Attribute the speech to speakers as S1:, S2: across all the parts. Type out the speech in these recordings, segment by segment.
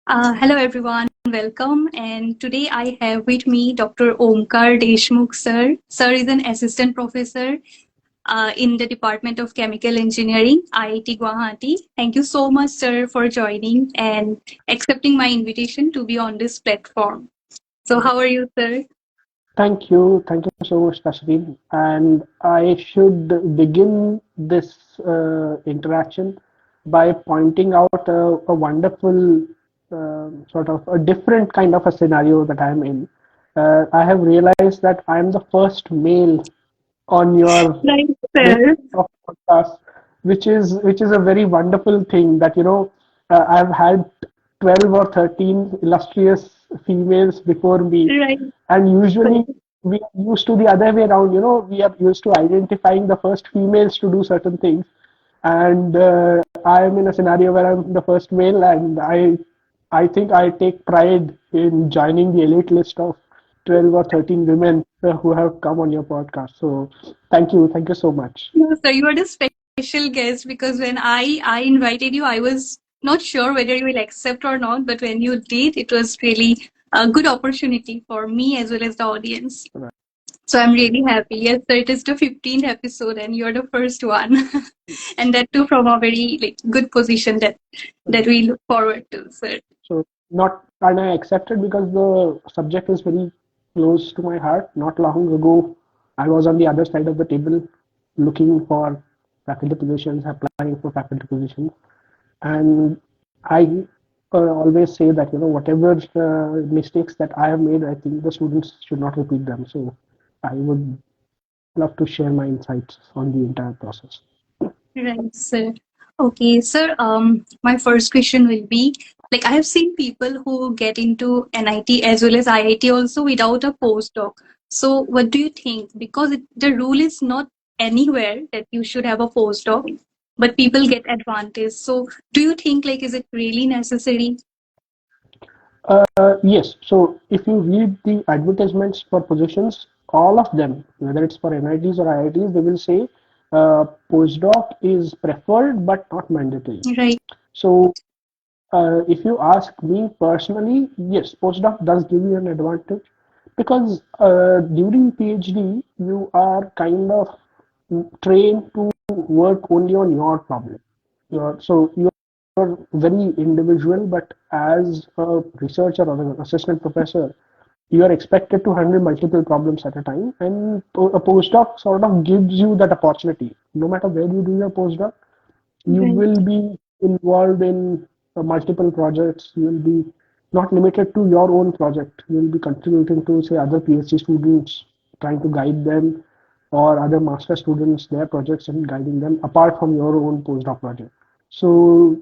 S1: Hello everyone, welcome. And today I have with me Dr. Omkar Deshmukh sir. Sir is an assistant professor in the Department of Chemical Engineering, IIT Guwahati. Thank you so much, sir, for joining and accepting my invitation to be on this platform. So, how are you, sir?
S2: Thank you so much, Tasreen. And I should begin this interaction by pointing out a wonderful sort of a different kind of a scenario that I'm in. I have realized that I'm the first male on your
S1: Right,
S2: list
S1: sir.
S2: of podcasts, which is a very wonderful thing that I've had 12 or 13 illustrious females before me,
S1: Right,
S2: and
S1: sir.
S2: usually we are used to the other way around. We are used to identifying the first females to do certain things, and I am in a scenario where I'm the first male, and I think I take pride in joining the elite list of 12 or 13 women who have come on your podcast. So thank you so much.
S1: No, sir, you are the special guest because when I invited you, I was not sure whether you will accept or not, but when you did, it was really a good opportunity for me as well as the audience. So I'm really happy. Yes, sir, it is the 15th episode and you're the first one. And that too from a very good position that we look forward to, sir.
S2: So not and I accepted because the subject is very close to my heart. Not long ago, I was on the other side of the table looking for faculty positions, applying for faculty positions, and I always say that whatever mistakes that I have made, I think the students should not repeat them. So I would love to share my insights on the entire process.
S1: Right, sir. Okay, sir. My first question will be I have seen people who get into NIT as well as IIT also without a postdoc. So, what do you think? Because the rule is not anywhere that you should have a postdoc, but people get advantage. So, do you think is it really necessary?
S2: Yes. So if you read the advertisements for positions, all of them, whether it's for NITs or IITs, they will say postdoc is preferred but not mandatory.
S1: Right,
S2: So if you ask me personally, yes, postdoc does give you an advantage because during PhD you are kind of trained to work only on your problem. You're very individual, but as a researcher or an assistant professor, you are expected to handle multiple problems at a time, and a postdoc sort of gives you that opportunity. No matter where you do your postdoc, you
S1: right,
S2: will be involved in multiple projects. You will be not limited to your own project. You will be contributing to, say, other PhD students, trying to guide them, or other master students, their projects, and guiding them apart from your own postdoc project. So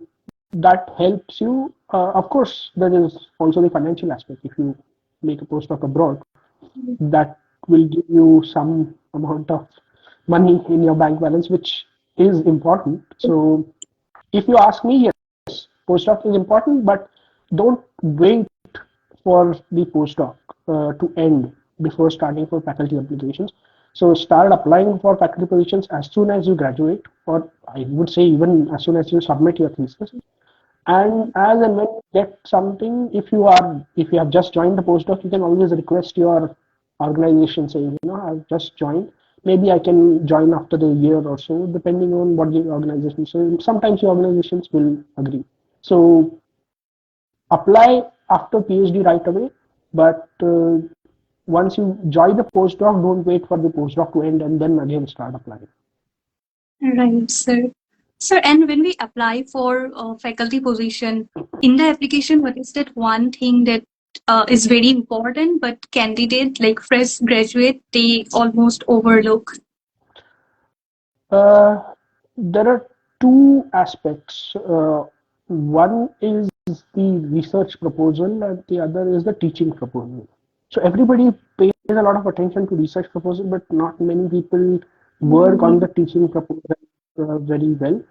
S2: that helps you. Of course, there is also the financial aspect. If you make a postdoc abroad, that will give you some amount of money in your bank balance, which is important. So if you ask me, yes, postdoc is important, but don't wait for the postdoc to end before starting for faculty applications. So start applying for faculty positions as soon as you graduate, or I would say even as soon as you submit your thesis. And as and when you get something, if you have just joined the postdoc, you can always request your organization saying, I've just joined. Maybe I can join after a year or so, depending on what the organization says. Sometimes the organizations will agree. So apply after PhD right away, but once you join the postdoc, don't wait for the postdoc to end and then again start applying.
S1: right, sir. Sir, and when we apply for a faculty position in the application, what is that one thing that is very important, but candidate like fresh graduate they almost overlook?
S2: Uh, there are two aspects. One is the research proposal, and the other is the teaching proposal. So everybody pays a lot of attention to research proposal, but not many people work on the teaching proposal very well,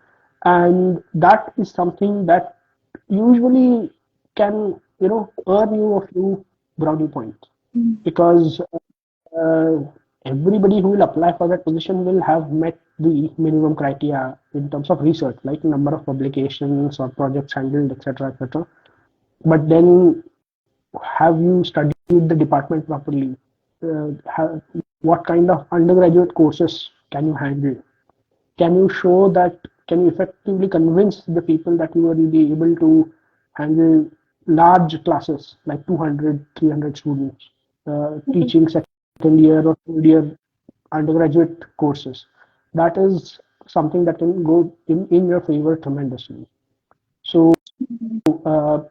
S2: and that is something that usually can earn you a few brownie points because uh, everybody who will apply for that position will have met the minimum criteria in terms of research, like number of publications or projects handled, etc., etc. but then have you studied the department properly? What kind of undergraduate courses can you handle? Can you show that, can you effectively convince the people that you will be able to handle large classes like 200, 300 students, teaching second year or third year undergraduate courses? That is something that can go in your favor tremendously. So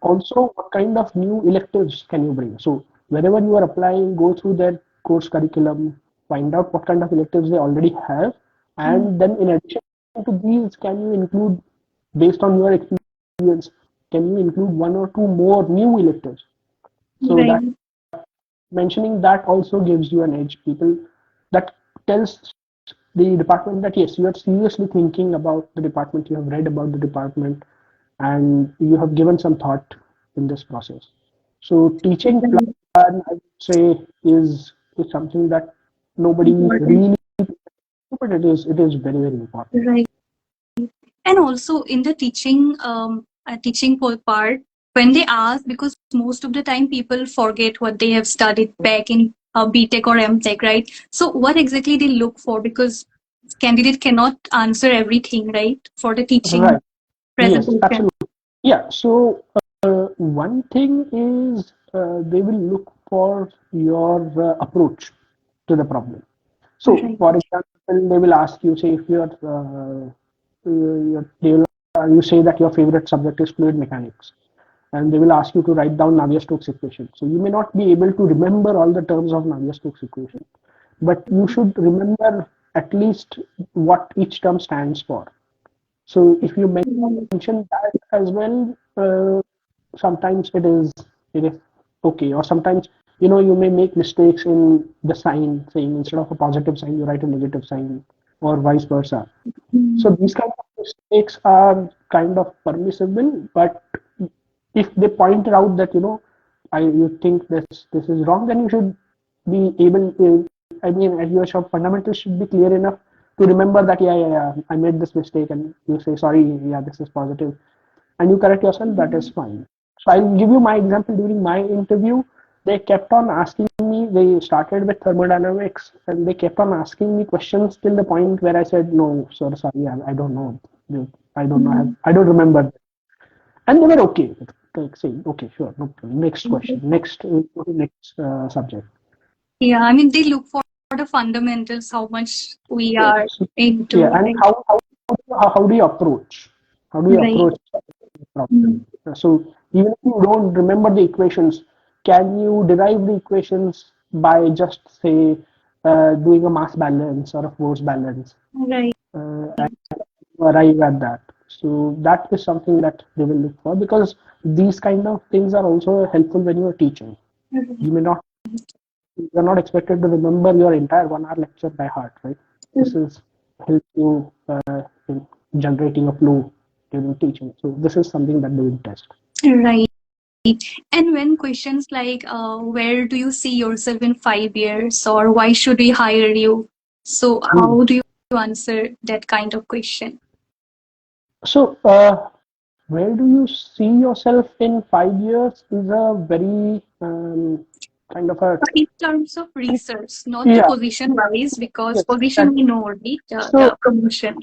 S2: also, what kind of new electives can you bring? So wherever you are applying, go through their course curriculum, find out what kind of electives they already have, and then in addition to these, can you include, based on your experience, can you include one or two more new electives? So that
S1: Right.
S2: mentioning that also gives you an edge. People, that tells the department that yes, you are seriously thinking about the department, you have read about the department, and you have given some thought in this process. So teaching
S1: Right.
S2: plan, I would say, is something that nobody
S1: Important.
S2: really, but it is very very important.
S1: Right. And also in the teaching part, when they ask, because most of the time people forget what they have studied back in BTech or MTech, right? So what exactly they look for? Because candidate cannot answer everything, right? For the teaching
S2: Right. Yes,
S1: presentation.
S2: absolutely. Yeah. So one thing is they will look for your approach to the problem. So,
S1: Right.
S2: for example, they will ask you, say, if they will, you say that your favorite subject is fluid mechanics, and they will ask you to write down Navier-Stokes equation. So, you may not be able to remember all the terms of Navier-Stokes equation, but you should remember at least what each term stands for. So, if you
S1: Right.
S2: mention that as well, sometimes it is okay, or sometimes you may make mistakes in the sign, saying instead of a positive sign you write a negative sign, or vice versa. So
S1: Mm.
S2: these kind of mistakes are kind of permissible, but if they point out that you think this is wrong, then you should be able to, I mean, your fundamentals should be clear enough to remember that, yeah, I made this mistake, and you say sorry, yeah, this is positive, and you correct yourself. That is fine. So I'll give you my example. During my interview, they kept on asking me, they started with thermodynamics, and they kept on asking me questions till the point where I said, no, sir, sorry, I don't know. I don't know.
S1: Mm.
S2: I don't remember. And they were okay with like saying, okay, sure, no problem. Next question, next subject.
S1: Yeah, I mean they look for the fundamentals, how much we
S2: Yes.
S1: are
S2: Yeah,
S1: into,
S2: and
S1: right?
S2: how do you approach? How do you
S1: Right.
S2: approach the
S1: Mm.
S2: problem? So even if you don't remember the equations, can you derive the equations by just say doing a mass balance or a force balance,
S1: Right.
S2: and arrive at that? So that is something that they will look for, because these kind of things are also helpful when you are teaching.
S1: Right.
S2: You may not You're not expected to remember your entire 1 hour lecture by heart, right? This is help you in generating a flow during teaching. So this is something that they will test.
S1: Right. And when questions like, where do you see yourself in 5 years, or why should we hire you? So,
S2: Hmm.
S1: how do you answer that kind of question?
S2: So where do you see yourself in 5 years is a very kind of a
S1: In terms of
S2: trick.
S1: research, not the
S2: Yeah,
S1: position wise, because
S2: yes.
S1: position we know, right?
S2: So
S1: The promotion.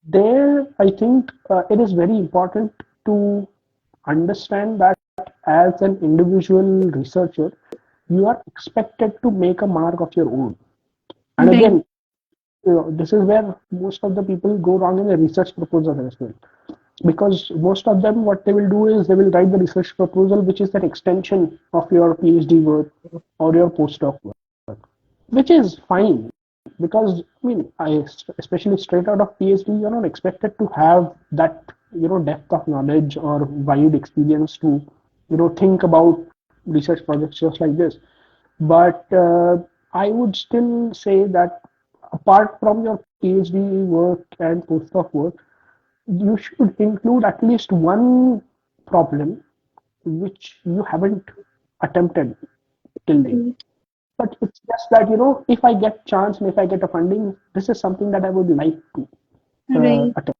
S2: there, I think it is very important to understand that as an individual researcher, you are expected to make a mark of your own. And
S1: Right.
S2: again, this is where most of the people go wrong in the research proposal as well. Because most of them, what they will do is they will write the research proposal, which is an extension of your PhD work or your postdoc work, which is fine. Because I mean, especially straight out of PhD, you're not expected to have that depth of knowledge or wide experience to think about research projects just like this. But I would still say that apart from your PhD work and postdoc work, you should include at least one problem which you haven't attempted till date.
S1: Right.
S2: But it's just that if I get chance and if I get a funding, this is something that I would like to
S1: Right.
S2: attempt.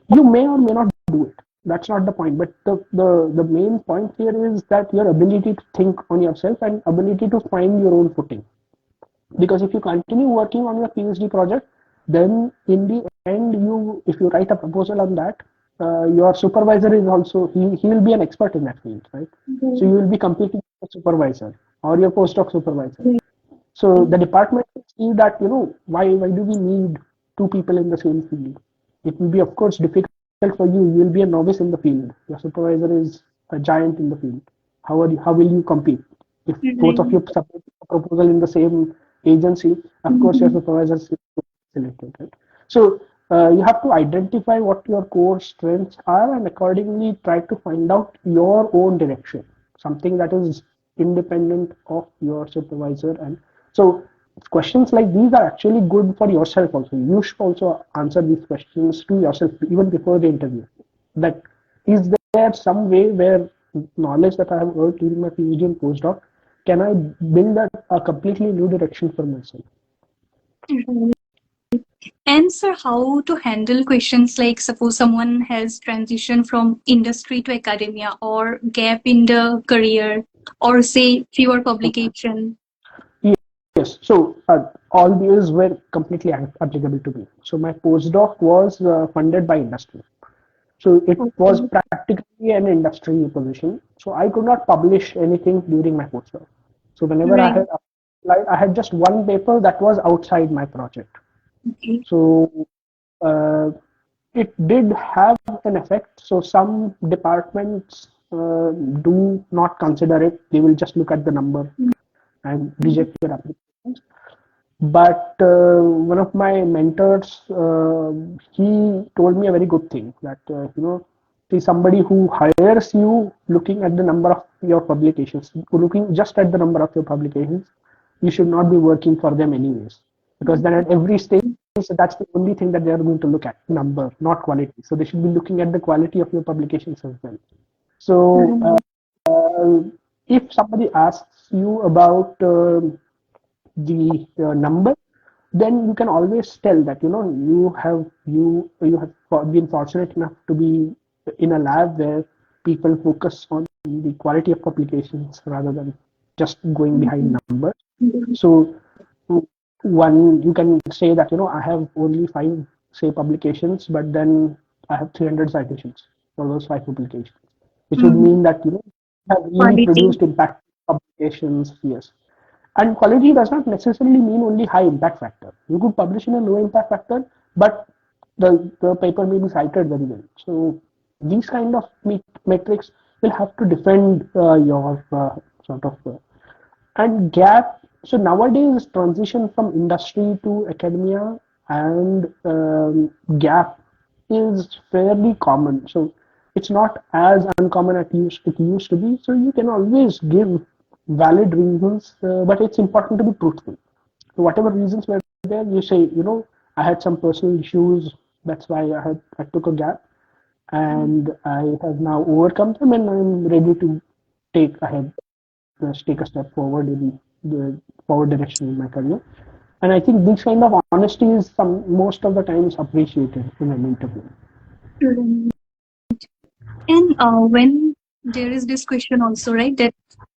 S2: You may or may not do it. That's not the point. But the main point here is that your ability to think on yourself and ability to find your own footing. Because if you continue working on your PhD project, then in the end, if you write a proposal on that, your supervisor is also he will be an expert in that field, right? So you will be competing with the supervisor or your postdoc supervisor. So the department will see that, why do we need two people in the same field? It will be, of course, difficult for you. You will be a novice in the field. Your supervisor is a giant in the field. How will you compete? If both of you submit a proposal in the same agency, of course, your supervisor is selected, right? So you have to identify what your core strengths are and accordingly try to find out your own direction, something that is independent of your supervisor. And so questions like these are actually good for yourself also. You should also answer these questions to yourself even before the interview. That is there some way where knowledge that I have earned during my PhD and postdoc, can I build a completely new direction for myself?
S1: And sir, how to handle questions like suppose someone has transitioned from industry to academia or gap in the career or say fewer publication.
S2: Yes, so all these were completely applicable to me. So my postdoc was funded by industry. So it was practically an industry position. So I could not publish anything during my postdoc. So whenever I
S1: Right.
S2: had applied, I had just one paper that was outside my project.
S1: Okay.
S2: So uh, it did have an effect. So some departments do not consider it. They will just look at the number and reject your applications. But one of my mentors, he told me a very good thing that, see somebody who hires you looking at the number of your publications, looking just at the number of your publications, you should not be working for them anyways. Because then at every stage, that's the only thing that they are going to look at, number, not quality. So they should be looking at the quality of your publications as well. So if somebody asks you about the number, then you can always tell that you have been fortunate enough to be in a lab where people focus on the quality of publications rather than just going behind numbers. So one, you can say that I have only five, say, publications, but then I have 300 citations for those five publications, which would mean that have really
S1: Quality.
S2: produced impact publications. Yes, and quality does not necessarily mean only high impact factor. You could publish in a low impact factor, but the paper may be cited very well. So these kind of metrics will have to defend your sort of and gap. So nowadays, transition from industry to academia and gap is fairly common. So it's not as uncommon as it used to be. So you can always give valid reasons, but it's important to be truthful. So whatever reasons were there, you say, I had some personal issues. That's why I took a gap, and I have now overcome them, and I'm ready to take ahead take a step forward in the forward direction in my career. And I think this kind of honesty is most of the times appreciated in an interview.
S1: And when there is this question also, right, that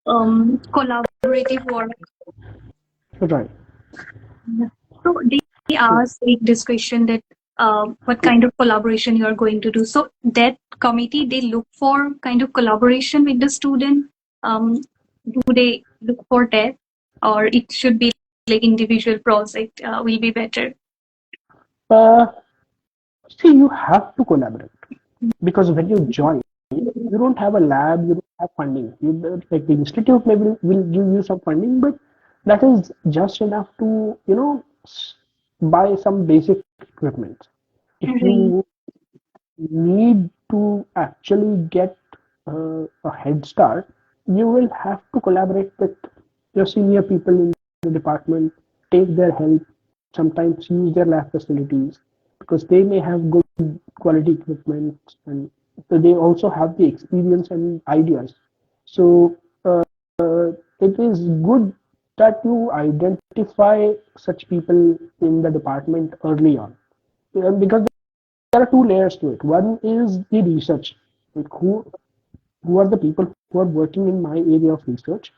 S1: collaborative work.
S2: Right.
S1: So they
S2: So,
S1: ask like this question that what kind of collaboration you are going to do. So that committee they look for kind of collaboration with the student. Do they look for that, or it should be like individual project will be better?
S2: uh, see, you have to collaborate because when you join, you don't have a lab, you don't have funding. Like the institute maybe will give you some funding, but that is just enough to buy some basic equipment. If
S1: Right.
S2: you need to actually get a head start, you will have to collaborate with your senior people in the department, take their help, sometimes use their lab facilities because they may have good quality equipment and they also have the experience and ideas. So it is good that you identify such people in the department early on because there are two layers to it. One is the research. Like who are the people who are working in my area of research,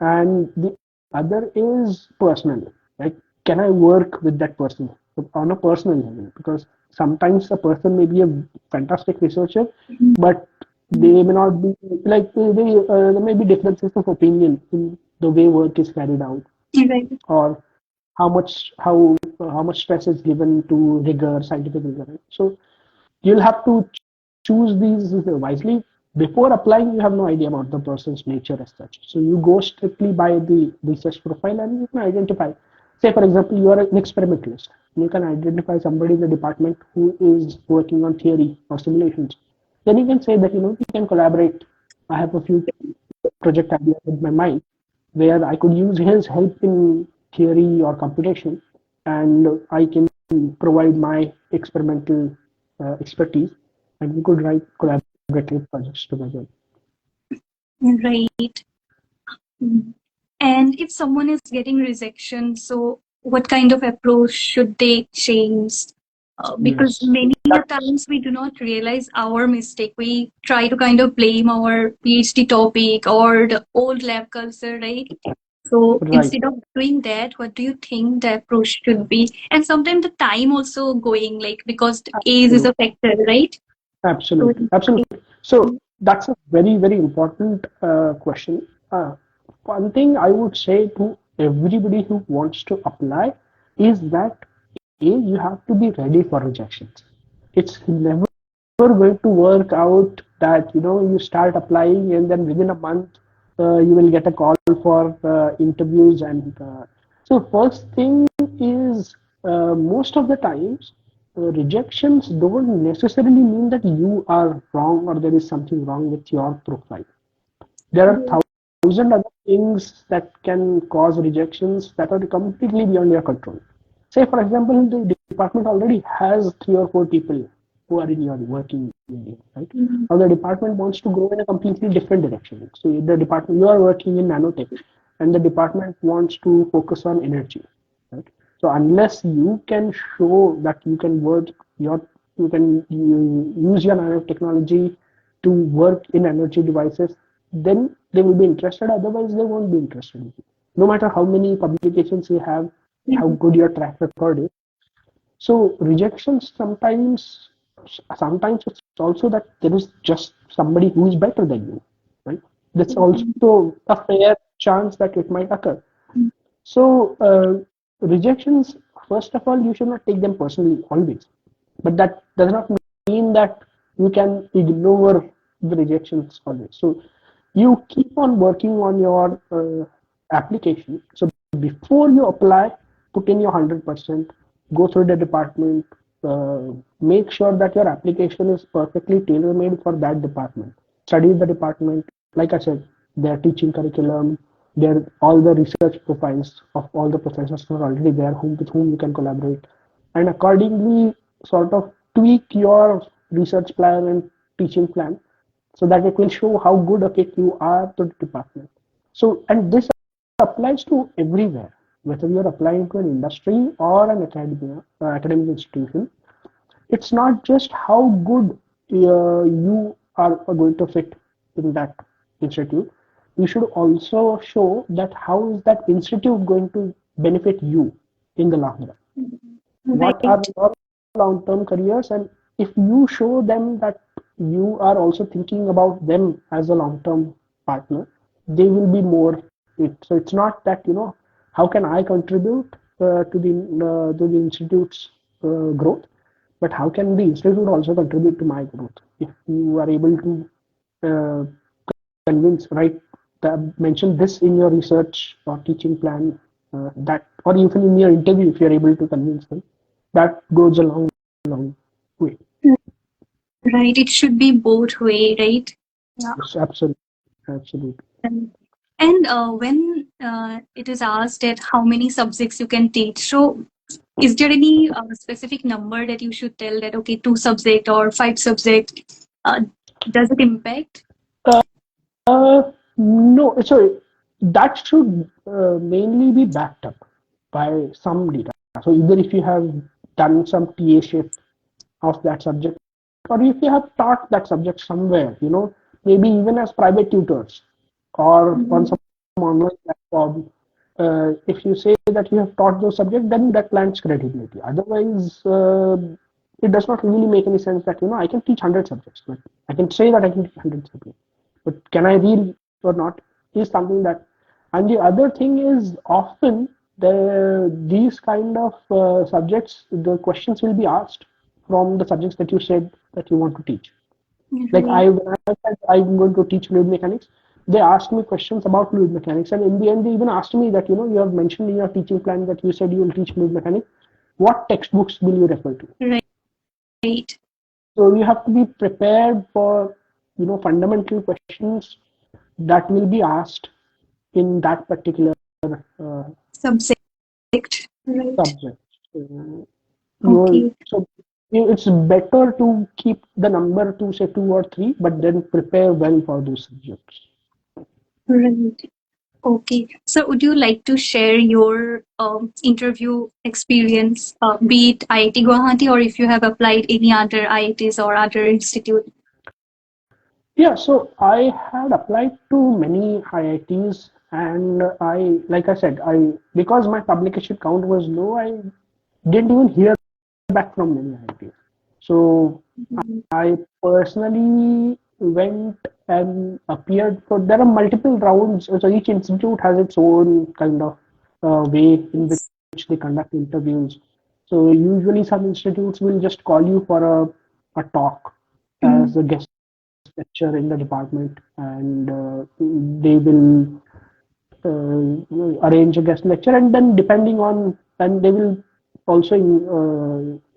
S2: and the other is personal. Like, can I work with that person on a personal level? Because sometimes a person may be a fantastic researcher, but they may not be like there may be differences of opinion in the way work is carried out,
S1: Right.
S2: or how much stress is given to rigor, scientific rigor. Right? So you'll have to choose these wisely. Before applying, you have no idea about the person's nature as such. So you go strictly by the research profile and you can identify. Say, for example, you are an experimentalist. You can identify somebody in the department who is working on theory or simulations. Then you can say that, we can collaborate. I have a few project ideas in my mind where I could use his help in theory or computation, and I can provide my experimental expertise, and we could write collaborative projects together.
S1: Right. Mm. And if someone is getting rejection, so what kind of approach should they change? Because
S2: Yes,
S1: many a
S2: that's
S1: times we do not realize our mistake. We try to kind of blame our PhD topic or the old lab culture, right? So
S2: right.
S1: instead of doing that, what do you think the approach should be? And sometimes the time also going, like because the age is
S2: Absolutely,
S1: a factor, right? So
S2: absolutely, absolutely. So that's a very, very important question. One thing I would say to everybody who wants to apply is that you have to be ready for rejections. It's never going to work out that you start applying and then within a month you will get a call for interviews. And so first thing is, most of the times rejections don't necessarily mean that you are wrong or there is something wrong with your profile. There are thousand other things that can cause rejections that are completely beyond your control. Say, for example, the department already has 3 or 4 people who are in your working area, right?
S1: Mhm.
S2: Now the department wants to grow in a completely different direction. So the department, you are working in nanotech, and the department wants to focus on energy, right? So unless you can show that you can work your, you use your nanotechnology to work in energy devices, then they will be interested. Otherwise, they won't be interested in you. No matter how many publications you have, how good your track record is. So rejections sometimes it's also that there is just somebody who is better than you, right? That's also a fair chance that it might occur. So rejections, first of all, you should not take them personally always, but that does not mean that you can ignore the rejections always. So you keep on working on your application. So before you apply, put in your 100%, go through the department, uh, make sure that your application is perfectly tailor made for that department. Study the department. Like I said, their teaching curriculum, their all the research profiles of all the professors who are already there, with whom you can collaborate, and accordingly sort of tweak your research plan and teaching plan so that it will show how good a fit you are to the department. So, and this applies to everywhere, whether you're applying to an industry or an academic institution. It's not just how good you are going to fit in that institute. You should also show that how is that institute going to benefit you in the long run. What
S1: Right.
S2: are your long-term careers, and if you show them that you are also thinking about them as a long-term partner, they will be more it. So it's not that how can I contribute to the institute's growth, but how can the institute also contribute to my growth? If you are able to uh, convince, right, mention this in your research or teaching plan, that, or even in your interview, if you're able to convince them, that goes a long, long way.
S1: Right. It should be both way, right? Yeah.
S2: Yes, absolutely, absolutely.
S1: And when it is asked at how many subjects you can teach, so is there any specific number that you should tell that okay, 2 subject or 5 subject? Uh, does it impact?
S2: No, so that should mainly be backed up by some data. So either if you have done some TA shift of that subject, or if you have taught that subject somewhere, maybe even as private tutors or on
S1: Mhm.
S2: some online platform, if you say that you have taught those subjects, then that lends credibility. Otherwise, it does not really make any sense that, I can teach 100 subjects, but I can say that I can teach 100 subjects. But can I really or not is something that, and the other thing is often these kind of subjects, the questions will be asked from the subjects that you said that you want to teach. Like
S1: Right.
S2: when I said I'm going to teach fluid mechanics, they asked me questions about fluid mechanics, and in the end, they even asked me that you have mentioned in your teaching plan that you said you will teach fluid mechanics. What textbooks will you refer to?
S1: Right.
S2: So you have to be prepared for fundamental questions that will be asked in that particular uh,
S1: Subject. Right.
S2: subject. Uh,
S1: Okay.
S2: so it's better to keep the number to say two or three, but then prepare well for those subjects.
S1: Right. Okay. So, would you like to share your interview experience, be it IIT Guwahati or if you have applied any other IITs or other institute?
S2: Yeah, so I had applied to many IITs, and like I said, because my publication count was low, I didn't even hear back from many IITs. So
S1: Mhm.
S2: I personally went and appeared for. There are multiple rounds, so each institute has its own kind of way in
S1: Yes.
S2: which they conduct interviews. So usually, some institutes will just call you for a talk
S1: Mm.
S2: as a guest lecture in the department, and they will arrange a guest lecture, and then depending on, and they will also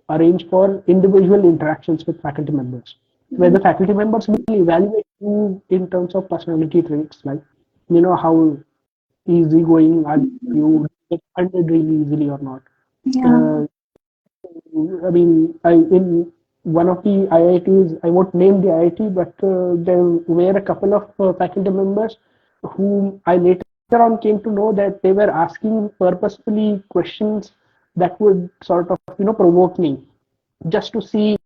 S2: arrange for individual interactions with faculty members, where the faculty members will evaluate you in terms of personality traits, like how easygoing are you, get funded really easily or not.
S1: Yeah.
S2: Uh, I mean, in one of the IITs, I won't name the IIT, but there were a couple of faculty members whom I later on came to know that they were asking purposefully questions that would sort of, provoke me just to see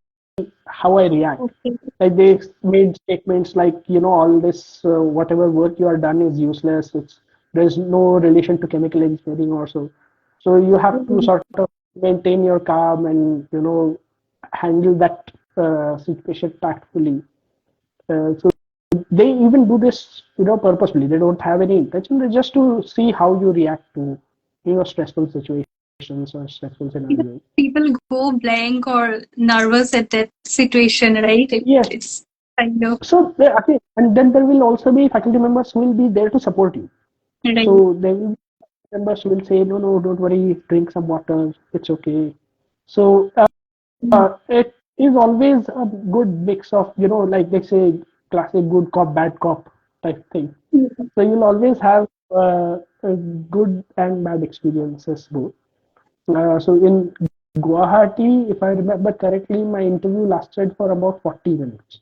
S2: how I react.
S1: Okay.
S2: Like they made statements like, all this, whatever work you are done is useless. There's no relation to chemical engineering or so. So you have to
S1: Mhm.
S2: sort of maintain your calm and, handle that situation tactfully. So they even do this, purposefully. They don't have any intention. They just to see how you react to, stressful situations or stressful
S1: Because
S2: scenarios.
S1: people go blank or nervous at that situation, right?
S2: Yes.
S1: It's kind of
S2: So okay, and then there will also be faculty members who will be there to support you.
S1: right.
S2: So there will be members who will say, no, no, don't worry, drink some water, it's okay. So it is always a good mix of, like they say, classic good cop, bad cop type thing.
S1: Mhm.
S2: So you'll always have good and bad experiences both. So in Guwahati, if I remember correctly, my interview lasted for about 40 minutes.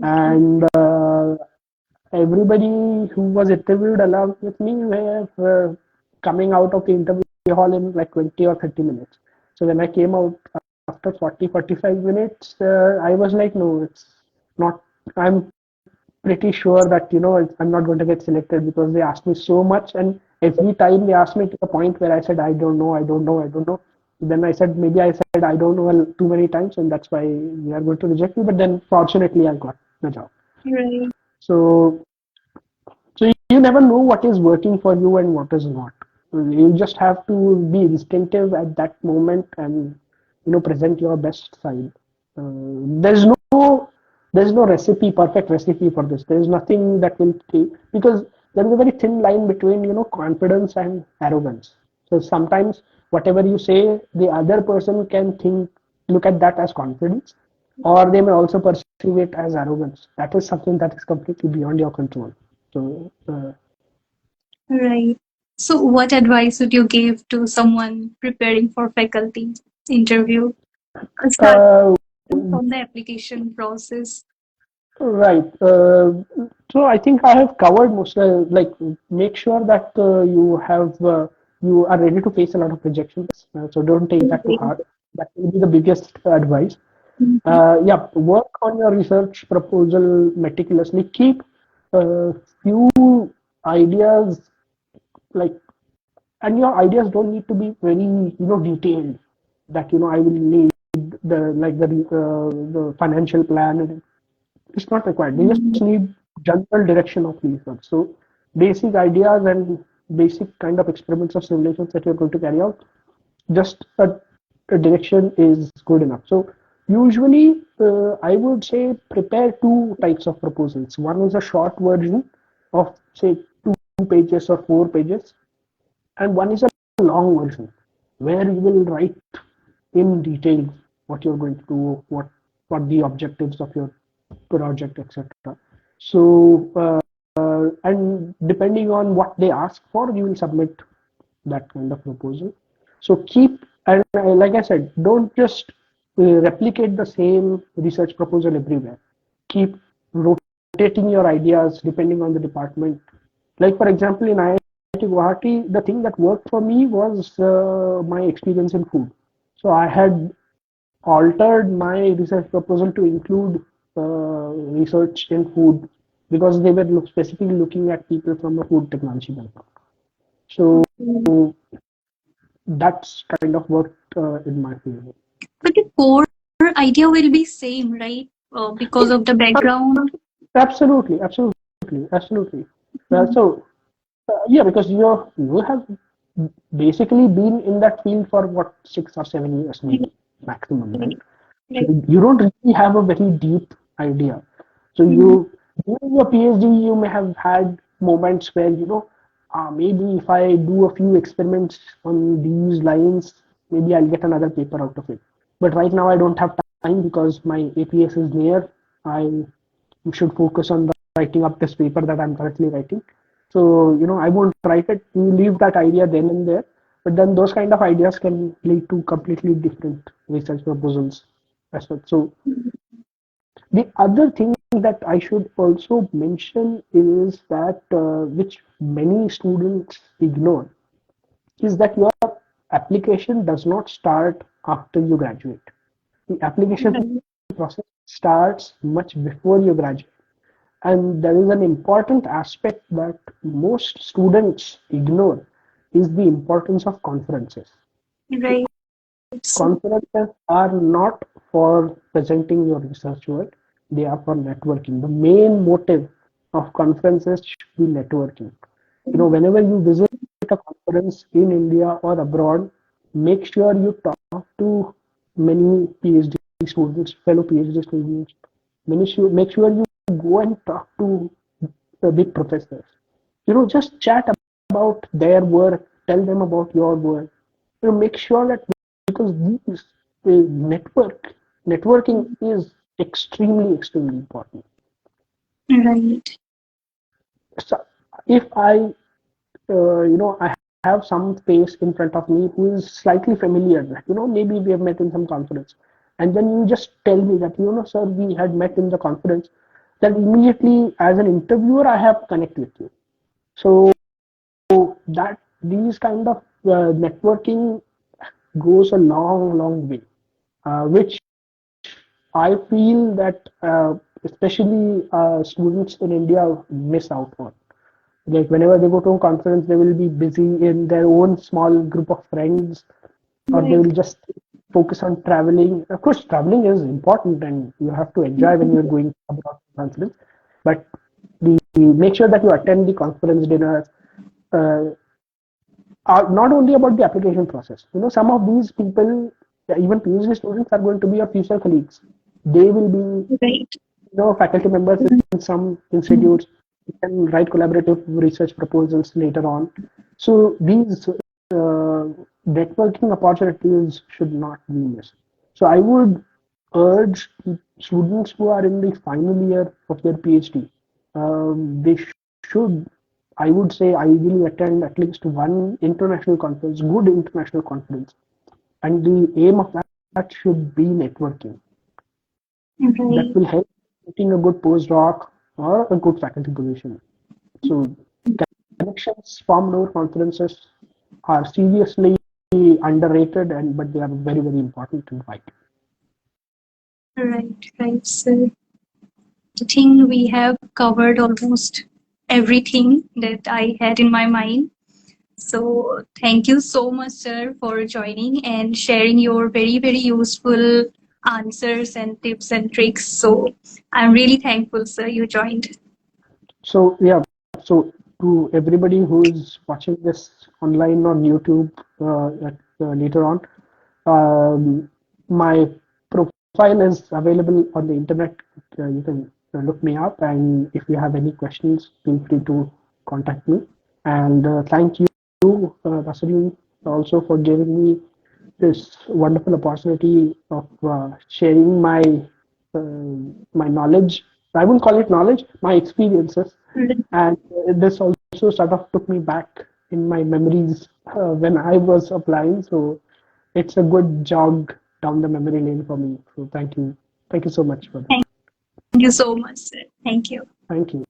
S1: Okay.
S2: And everybody who was interviewed along with me were coming out of the interview hall in like 20 or 30 minutes. So when I came out after 40, 45 minutes, I was like, no, it's not. I'm pretty sure that I'm not going to get selected because they asked me so much, and every time they asked me to the point where I said I don't know, I don't know, I don't know. Then I said maybe I said I don't know too many times, and that's why we are going to reject me. But then fortunately, I got the job.
S1: Right.
S2: So you never know what is working for you and what is not. You just have to be instinctive at that moment and present your best side. There's no recipe, perfect recipe for this. There's nothing that will take, because there is a very thin line between confidence and arrogance. So sometimes whatever you say, the other person can look at that as confidence, or they may also perceive it as arrogance. That is something that is completely beyond your control. So
S1: Right. So, what advice would you give to someone preparing for faculty interview? Start
S2: uh,
S1: from the application process.
S2: right. So I think I have covered most. Like, make sure that you are ready to face a lot of rejections. So don't take that to
S1: Okay.
S2: heart. That will be the biggest advice. Yeah, work on your research proposal meticulously. Keep few ideas like, and your ideas don't need to be very detailed. That I will need the financial plan, and it's not required. They just need general direction of research. So basic ideas and basic kind of experiments or simulations that you're going to carry out, just a direction is good enough. So usually, I would say prepare two types of proposals. One is a short version of say 2 pages or 4 pages, and one is a long version where you will write in detail what you're going to do, what the objectives of your project, etc. So, and depending on what they ask for, you will submit that kind of proposal. So keep, and like I said, don't just replicate the same research proposal everywhere. Keep rotating your ideas depending on the department. Like for example, in IIT Guwahati, the thing that worked for me was my experience in food. So I had altered my research proposal to include research in food because they were specifically looking at people from a food technology background. So that's kind of worked in my favor.
S1: But the core idea will be same, right? Because of the background.
S2: Absolutely, absolutely, absolutely. So yeah, because you have basically been in that field for what 6 or 7 years maybe maximum, right? So
S1: Right.
S2: you don't really have a very deep idea. So
S1: Mhm.
S2: during your PhD, you may have had moments where maybe if I do a few experiments on these lines, maybe I'll get another paper out of it. But right now I don't have time because my APS is near. I should focus on writing up this paper that I'm currently writing. So I won't write it. You leave that idea then and there. But then those kind of ideas can lead to completely different research proposals as well. So the other thing that I should also mention is that which many students ignore is that your application does not start after you graduate. The application
S1: Right.
S2: process starts much before you graduate. And there is an important aspect that most students ignore is the importance of conferences.
S1: Right.
S2: Conferences are not for presenting your research work, they are for networking. The main motive of conferences should be networking. Whenever you visit a conference in India or abroad, make sure you talk to many PhD students, fellow PhD students. Make sure you go and talk to the big professors. Just chat about their work, tell them about your work. Make sure that because these networking is extremely important.
S1: Right.
S2: So if I have some face in front of me who is slightly familiar, maybe we have met in some conference, and then you just tell me that, sir, we had met in the conference, then immediately as an interviewer, I have connect with you. So that these kind of networking goes a long way, which I feel that especially students in India miss out on. Like whenever they go to a conference, they will be busy in their own small group of friends, or they
S1: Right.
S2: will just focus on traveling. Of course, traveling is important, and you have to enjoy when you're going abroad to conference. But make sure that you attend the conference dinners. Uh, are not only about the application process. Some of these people, even PhD students, are going to be your future colleagues. They will be,
S1: Right.
S2: faculty members in some institutes. You can write collaborative research proposals later on. So these networking opportunities should not be missed. So I would urge students who are in the final year of their PhD, they should, I would say, ideally attend at least one international conference, good international conference, and the aim of that should be networking. That
S1: Right.
S2: will help getting a good postdoc or a good faculty position. So connections formed over conferences are seriously underrated, and but they are very important and vital.
S1: Right. So I think we have covered almost everything that I had in my mind. So thank you so much, sir, for joining and sharing your very useful answers and tips and tricks. So I'm really thankful, sir, you joined.
S2: So yeah, so to everybody who is watching this online on YouTube later on, my profile is available on the internet. You can look me up, and if you have any questions, feel free to contact me. And thank you, Nasreen, also for giving me this wonderful opportunity of sharing my knowledge. I wouldn't call it knowledge, my experiences, and this also sort of took me back in my memories when I was applying. So it's a good jog down the memory lane for me. So thank you so much for that.
S1: Thank you so much, sir. Thank you.
S2: Thank you.